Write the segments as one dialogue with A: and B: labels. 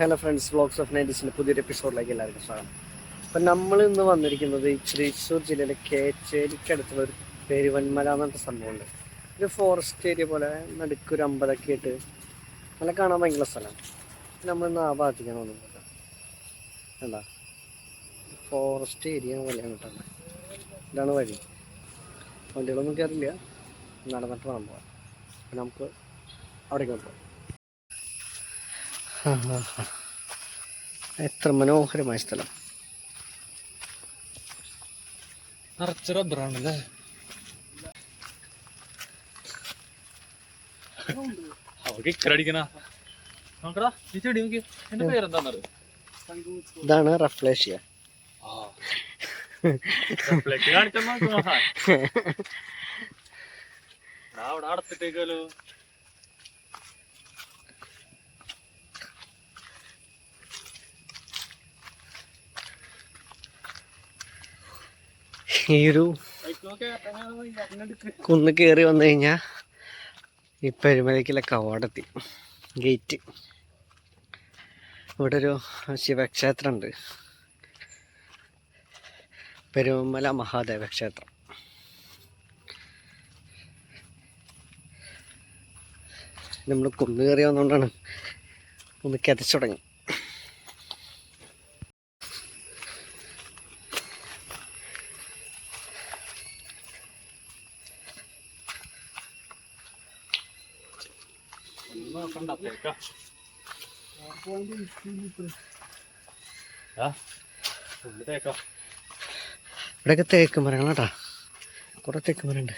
A: Hello friends, vlogs of നൈൻറ്റീസിൻ്റെ പുതിയൊരു എപ്പിസോഡിലേക്ക് എല്ലാവർക്കും സ്വാഗതം. അപ്പം നമ്മൾ ഇന്ന് വന്നിരിക്കുന്നത് തൃശ്ശൂർ ജില്ലയിലെ കേച്ചേരിക്കടുത്തുള്ള ഒരു പെരുവന്മല എന്ന് പറഞ്ഞ സംഭവമുണ്ട്. ഒരു ഫോറസ്റ്റ് ഏരിയ പോലെ നടുക്കൊരു അമ്പലമൊക്കെ ആയിട്ട് നല്ല കാണാൻ ഭയങ്കര സ്ഥലമാണ്. നമ്മളിന്ന് ആ ഭാഗത്തേക്കാണ് വന്നത്. എന്താ ഫോറസ്റ്റ് ഏരിയ പോലെയാണ് കേട്ടോ. ഇതാണ് വഴി. വണ്ടികളൊന്നും കയറില്ല, നടന്നിട്ട് വേണം പോകാൻ. അപ്പം നമുക്ക് അവിടേക്ക് പോകാം. എത്ര മനോഹരമായ സ്ഥലം.
B: നിറച്ച് റബ്ബറാണല്ലേ.
A: ഇതാണ് റഫ്ലേഷ്യ.
B: അടുത്തിട്ടേക്കാലോ.
A: ഈ ഒരു കുന്ന് കയറി വന്നു കഴിഞ്ഞാൽ ഈ പെരുമലയ്ക്കുള്ള കവാടെത്തി ഗേറ്റ്. ഇവിടെ ഒരു ശിവക്ഷേത്രമുണ്ട്, പെരുമല മഹാദേവ ക്ഷേത്രം. നമ്മൾ കുന്ന് കയറി വന്നുകൊണ്ടാണ് ഒന്ന് കിതച്ചു തുടങ്ങി. ഇവിടെയൊക്കെ തേക്ക് മരങ്ങൾ കേട്ടാ, കുറെ തേക്ക് മരമുണ്ട്.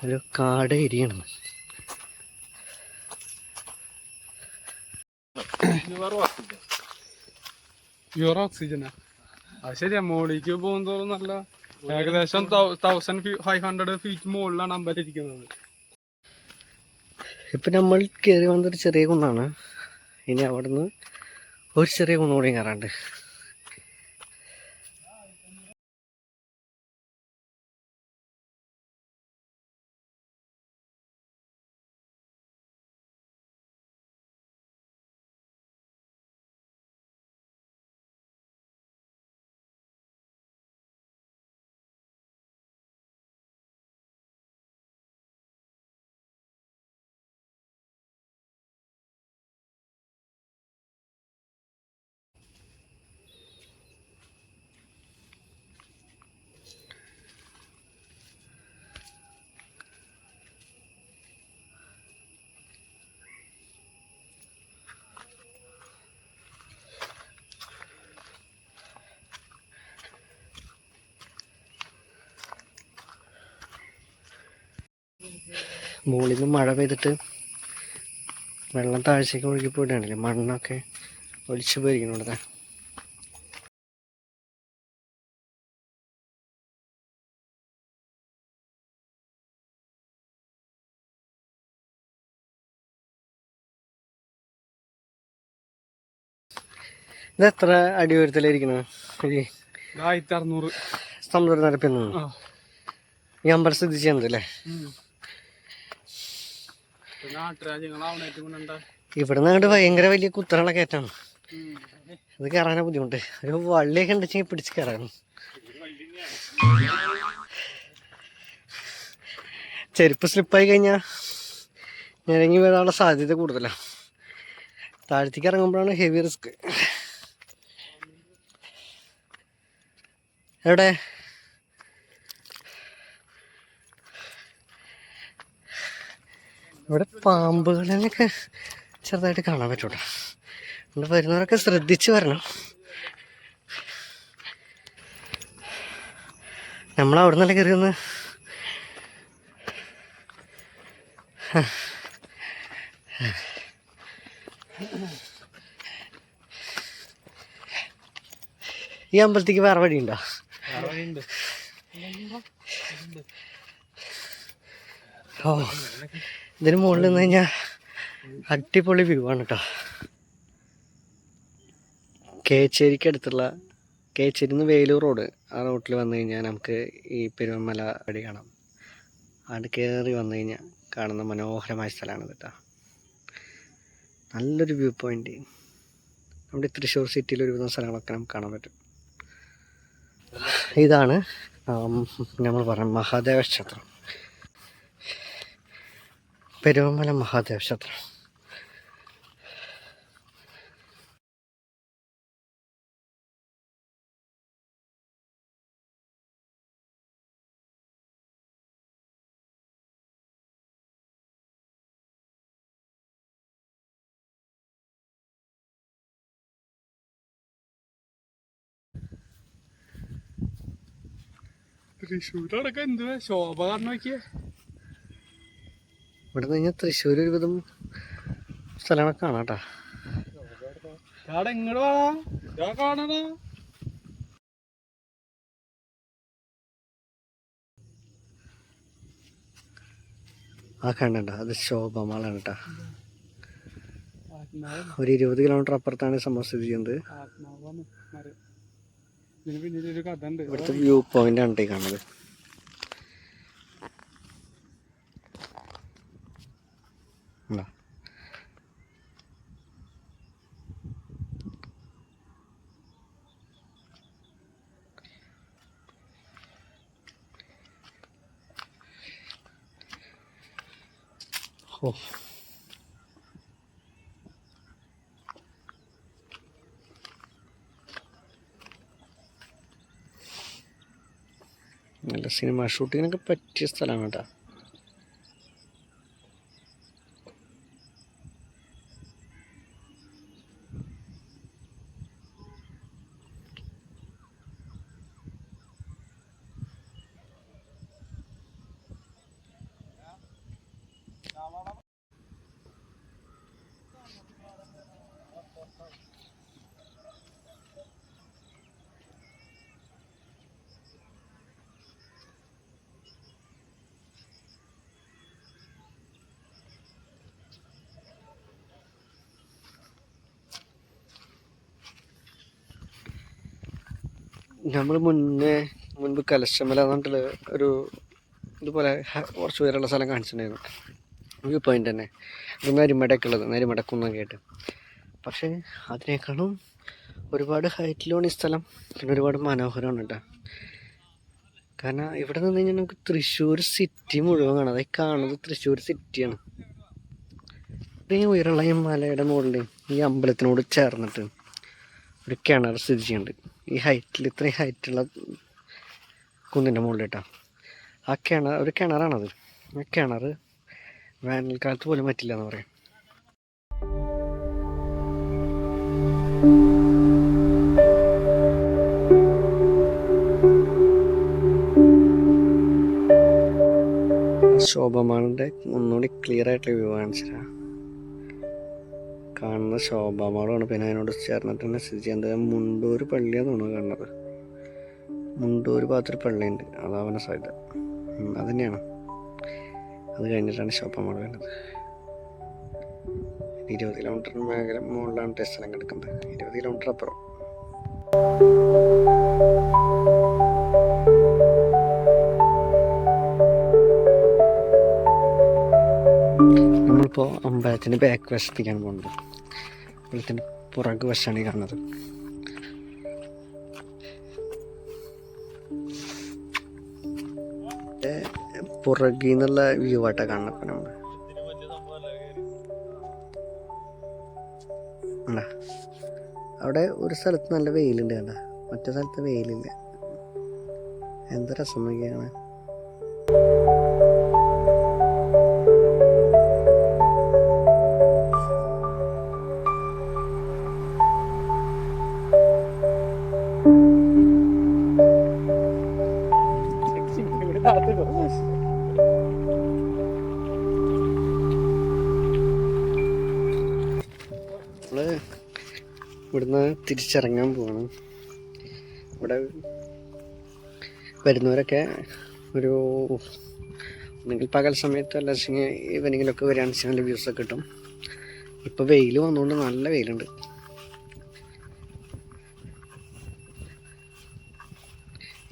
A: ഒരു കാട് ഏരിയാണ്.
B: പ്യൂർ ഓക്സിജനാ. അത് ശരിയാ. മോളിലേക്ക് പോകുന്നതോറും നല്ല ഏകദേശം 1500 ഫീറ്റ് മുകളിലാണ് അമ്പലം ഇരിക്കുന്നത്.
A: ഇപ്പം നമ്മൾ കയറി വന്നൊരു ചെറിയ കുന്നാണ്. ഇനി അവിടുന്ന് ഒരു ചെറിയ കുന്നുകൂടി കയറാണ്ട്. മുകളിൽ നിന്ന് മഴ പെയ്തിട്ട് വെള്ളം താഴ്ചയ്ക്ക് ഒഴുകി പോയിട്ടാണല്ലേ, മണ്ണൊക്കെ ഒലിച്ചു പോയിരിക്കണം ഇവിടെ. ഇത് എത്ര അടി ഉയരത്തിലായിരിക്കണം?
B: 1600
A: സമുദ്ര നിരപ്പിൽ ഈ അമ്പലം സ്ഥിതി ചെയ്യുന്നത് അല്ലേ? ഇവിടെ നിന്ന് ഭയങ്കര വലിയ കുത്തനുള്ള കയറ്റാണ്. ഇത് കയറാനാ ബുദ്ധിമുട്ട്. ഒരു വള്ളിയൊക്കെ ഉണ്ടെങ്കിൽ പിടിച്ച് കയറാനും. ചെരുപ്പ് സ്ലിപ്പായി കഴിഞ്ഞാൽ ഇറങ്ങി വീഴാനുള്ള സാധ്യത കൂടുതലാണ്. താഴത്തേക്ക് ഇറങ്ങുമ്പോഴാണ് ഹെവി റിസ്ക്. എവിടെ ഇവിടെ പാമ്പുകളിനൊക്കെ ചെറുതായിട്ട് കാണാൻ പറ്റൂട്ടോ. ഇവിടെ വരുന്നവരൊക്കെ ശ്രദ്ധിച്ച് വരണം. നമ്മളവിടെ നിന്നല്ല കയറി വന്ന് ഈ അമ്പലത്തേക്ക് വേറെ വഴിയുണ്ടോ? ഓ, ഇതിന് മുകളിൽ നിന്ന് കഴിഞ്ഞാൽ അടിപൊളി വ്യൂ ആണ് കേട്ടോ. കേച്ചേരിക്കടുത്തുള്ള കേച്ചേരി നിന്ന് വേലൂർ റോഡ്, ആ റോട്ടിൽ വന്നു കഴിഞ്ഞാൽ നമുക്ക് ഈ പെരുവന്മല വഴി കാണാം. അവിടെ കയറി വന്നു കഴിഞ്ഞാൽ കാണുന്ന മനോഹരമായ സ്ഥലമാണ് കേട്ടോ. നല്ലൊരു വ്യൂ പോയിൻ്റ്. നമ്മുടെ തൃശ്ശൂർ സിറ്റിയിൽ ഒരുവിധം സ്ഥലങ്ങളൊക്കെ നമുക്ക് കാണാൻ പറ്റും. ഇതാണ് നമ്മൾ പറഞ്ഞ മഹാദേവ ക്ഷേത്രം, പെരുവമല മഹാദേവ ക്ഷേത്രം.
B: തൃശ്ശൂരടക്കം എന്തുവാ ശോഭ കാരണം നോക്കിയേ.
A: ഇവിടെ നിന്ന് കഴിഞ്ഞാൽ തൃശ്ശൂർ ഒരുവിധം സ്ഥലങ്ങളൊക്കെ കാണാം കേട്ടോ.
B: ഇങ്ങോട്ട് വാ കാണണ.
A: ആ കണ്ടണ്ട, അത് ശോഭമാളാണ് കേട്ടോ. ഒരു 20 കിലോമീറ്റർ അപ്പുറത്താണ് സംഭവം സ്ഥിതി ചെയ്യുന്നത്. ഇവിടുത്തെ വ്യൂ പോയിന്റ് ആണ് കാണുന്നത്. ഓ, നല്ല സിനിമ ഷൂട്ടിങ്ങിനൊക്കെ പറ്റിയ സ്ഥലമാണ് കേട്ടോ. നമ്മൾ മുൻപ് കലശമല എന്നിട്ടുള്ള ഒരു ഇതുപോലെ കുറച്ച് പേരുള്ള സ്ഥലം കാണിച്ചിട്ടുണ്ടായിരുന്നു. വ്യൂ പോയിൻ്റ് തന്നെ. ഇത് നരിമടയൊക്കെ ഉള്ളത്, നരിമടക്കുന്നൊക്കെ ആയിട്ട്. പക്ഷേ അതിനേക്കാളും ഒരുപാട് ഹൈറ്റിലാണ് ഈ സ്ഥലം. പിന്നെ ഒരുപാട് മനോഹരമാണ് കേട്ടോ. കാരണം ഇവിടെ നിന്ന് കഴിഞ്ഞാൽ നമുക്ക് തൃശ്ശൂർ സിറ്റി മുഴുവൻ കാണാം. അതായത് കാണുന്നത് തൃശ്ശൂർ സിറ്റിയാണ്. ഇത്രയും ഉയരമുള്ള ഈ മലയുടെ മുകളിൽ ഈ അമ്പലത്തിനോട് ചേർന്നിട്ട് ഒരു കിണർ സ്ഥിതി ചെയ്യുന്നുണ്ട്. ഈ ഹൈറ്റിൽ, ഇത്രയും ഹൈറ്റുള്ള കുന്നിൻ്റെ മുകളിൽ കേട്ടോ. ആ ഒരു കിണറാണത്. ആ കിണർ വേനൽക്കാലത്ത് പോലും പറ്റില്ല എന്ന് പറയാം. ശോഭമാളിൻ്റെ ഒന്നുകൂടി ക്ലിയർ ആയിട്ടുള്ള വ്യൂ കാണിച്ചാൽ കാണുന്ന ശോഭമാളാണ്. പിന്നെ അതിനോട് ചേർന്നിട്ട് തന്നെ സ്ഥിതി ചെയ്യുന്നത് മുണ്ടൂർ പള്ളിയാണ് തോന്നുന്നു കാണുന്നത്. മുണ്ടൂർ ഭാഗത്തൊരു പള്ളിയുണ്ട്, അതാവാൻ സാധ്യത. അത് തന്നെയാണ്. അത് കഴിഞ്ഞിട്ടാണ് ശോഭമാൾ വരുന്നത്. 20 കിലോമീറ്റർ മുകളിലാണ് സ്ഥലം കിടക്കുന്നത്. 20 കിലോമീറ്റർ അപ്പുറം. നമ്മളിപ്പോൾ അമ്പലത്തിൻ്റെ ബാക്ക് വശത്തേക്കാണ് പോകുന്നത്. അമ്പലത്തിൻ്റെ പുറകു വശമാണ് ഈ കാണുന്നത്. പുറകിൽ നിന്നുള്ള വ്യൂ ആയിട്ടാണ് കാണുന്നത്. അപ്പം നമ്മൾ അവിടെ ഒരു സ്ഥലത്ത് നല്ല വെയിലുണ്ട് കണ്ട, മറ്റേ സ്ഥലത്ത് വെയിലില്ല. എന്താ രസം നോക്കിയാണ്. നമ്മള് ഇവിടുന്ന് തിരിച്ചിറങ്ങാൻ പോവാണ്. ഇവിടെ വരുന്നവരൊക്കെ ഒരു ഒന്നെങ്കിൽ പകൽ സമയത്ത് അല്ലെങ്കിൽ ഈവനിങ്ങിലൊക്കെ വരികയാണെന്ന് വെച്ചാൽ നല്ല വ്യൂസൊക്കെ കിട്ടും. ഇപ്പോൾ വെയിൽ വന്നുകൊണ്ട് നല്ല വെയിലുണ്ട്.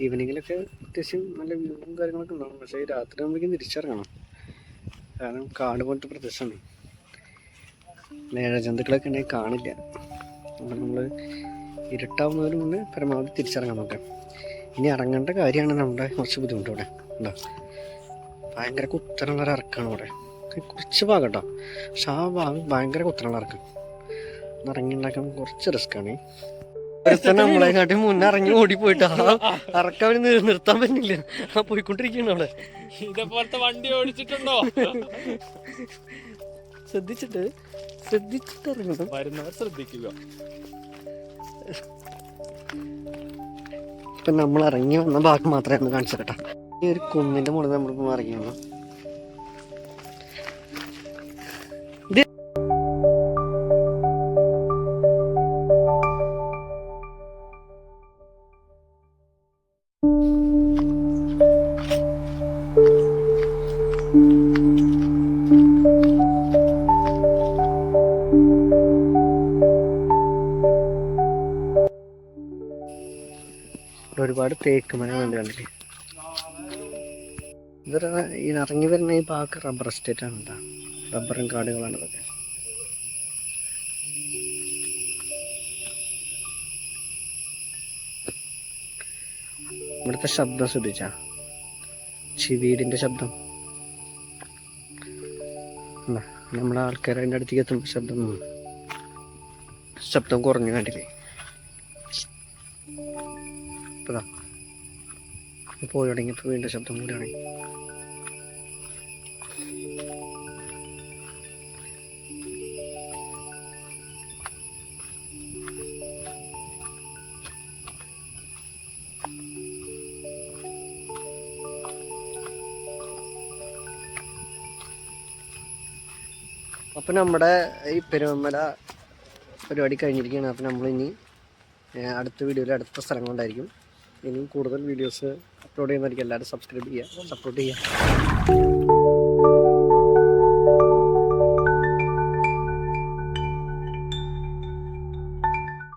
A: ഈവനിങ്ങിലൊക്കെ അത്യാവശ്യം നല്ല വ്യൂവും കാര്യങ്ങളൊക്കെ ഉണ്ടാകും. പക്ഷേ രാത്രി ആകുമ്പോഴേക്കും തിരിച്ചിറങ്ങണം. കാരണം കാട് പോലത്തെ പ്രദേശമാണ്. ജന്തുക്കളൊക്കെ ഉണ്ടെങ്കിൽ കാണില്ല. അപ്പം നമ്മൾ ഇരുട്ടാവുന്നതിന് മുന്നേ പരമാവധി തിരിച്ചിറങ്ങാൻ നോക്കാം. ഇനി ഇറങ്ങേണ്ട കാര്യമാണ് നമ്മുടെ കുറച്ച് ബുദ്ധിമുട്ട് ഇവിടെ ഉണ്ടോ. ഭയങ്കര കുത്തനുള്ളൊരു ഇറക്കാണ് ഇവിടെ, കുറച്ച് ഭാഗം കേട്ടോ. പക്ഷെ ആ ഭാഗം ഭയങ്കര കുത്തനുള്ള ഇറക്കം. ഇറങ്ങി ഉണ്ടാക്കാൻ കുറച്ച് റിസ്ക്കാണ്. നമ്മളെ കാട്ടി മുന്നേ ഇറങ്ങി ഓടിപ്പോയിട്ട് ആ ഇറക്കാൻ നിർത്താൻ പറ്റില്ല. ആ പോയിക്കൊണ്ടിരിക്കുകയാണ് അവിടെ.
B: ഇതേപോലത്തെ വണ്ടി ഓടിച്ചിട്ടുണ്ടോ?
A: ശ്രദ്ധിച്ചിട്ട് ഇറങ്ങണം.
B: വരുന്നവർ ശ്രദ്ധിക്കുക.
A: ഇപ്പൊ നമ്മൾ ഇറങ്ങി വന്ന ഭാഗം മാത്രമേ ഒന്ന് കാണിച്ചു കേട്ടോ. ഈ ഒരു കുന്നിന്റെ മുകളിൽ നമ്മളിപ്പോ ഇറങ്ങി വന്നു. ഒരുപാട് തേക്ക് മരങ്ങളുണ്ട് കണ്ടില്ലേ. ഇതൊരു ഈ ഇറങ്ങി വരുന്ന ഈ ഭാഗത്ത് റബ്ബർ എസ്റ്റേറ്റ് ആണ് കേട്ടോ. റബ്ബറും കാടുകളാണ് ഇതൊക്കെ. ഇവിടുത്തെ ശബ്ദം ശ്രദ്ധിച്ചാ, ചിവീടിന്റെ ശബ്ദം. നമ്മളെ ആൾക്കാർ അതിൻ്റെ അടുത്തേക്ക് എത്തുമ്പോൾ ശബ്ദം കുറഞ്ഞു കണ്ടില്ലേ. ഇപ്പതാ പോയി തുടങ്ങിയപ്പോൾ വീണ്ടും ശബ്ദം കൂടിയാണ്. അപ്പം നമ്മുടെ ഈ പെരുവമ്മല പരിപാടി കഴിഞ്ഞിരിക്കുകയാണ്. അപ്പം നമ്മളിനി അടുത്ത വീഡിയോയിൽ അടുത്ത സ്ഥലങ്ങളുണ്ടായിരിക്കും. ഇനിയും കൂടുതൽ വീഡിയോസ് അപ്ലോഡ് ചെയ്യുന്നതായിരിക്കും. എല്ലാവരും സബ്സ്ക്രൈബ് ചെയ്യുക, സപ്പോർട്ട് ചെയ്യുക.